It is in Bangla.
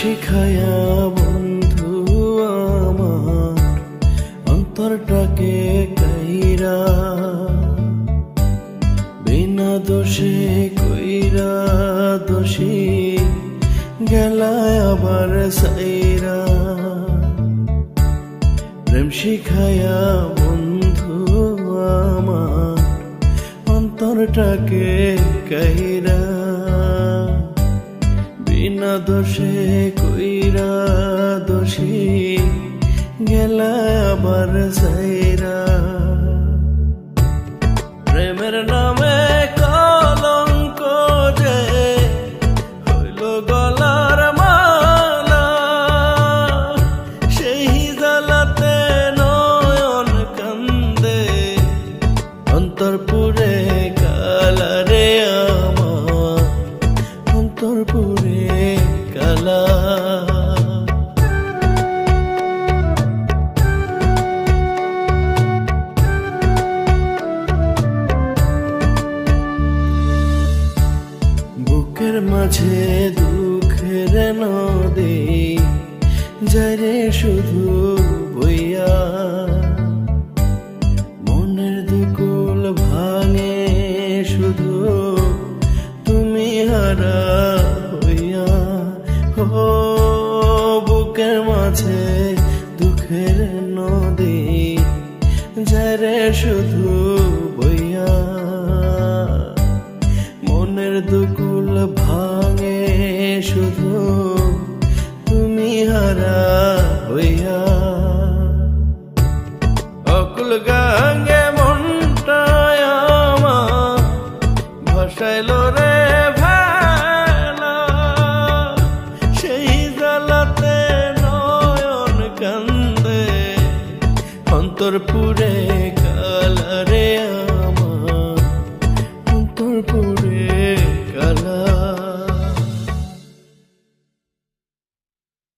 শিখায়া বন্ধু আমার অন্তরটাকে কাইরা, বিনা দোষে কইরা দোষী গেলায় আবার সাইরা। প্রেম শিখায়া বন্ধু আমার অন্তরটাকে কাইরা, বিনা দোষে কইরা দোষী গেলায় আবার সাইরা। প্রেমের নামে কলঙ্ক যে হইল গলার মালা, সেই জ্বালাতে নয়ন কান্দে অন্তর পুরে কালা রে আমার অন্তর পুরে কালা। বুকের মাঝে দুঃখের নদী যারে শুধু বইয়া, মনের দুকুল ভাঙে শুধু তুমি হারা হইয়া। ও বুকের মাঝে দুঃখের নদী যারে শুধু বইয়া, মনের দুকুল ভাঙে শুধু তুমি হারা হইয়া। অকুল গাঙ্গে মনটায় আমার ভাসাইল রে ভেলা, সেই জ্বালাতে নয়ন কান্দে অন্তর পুরে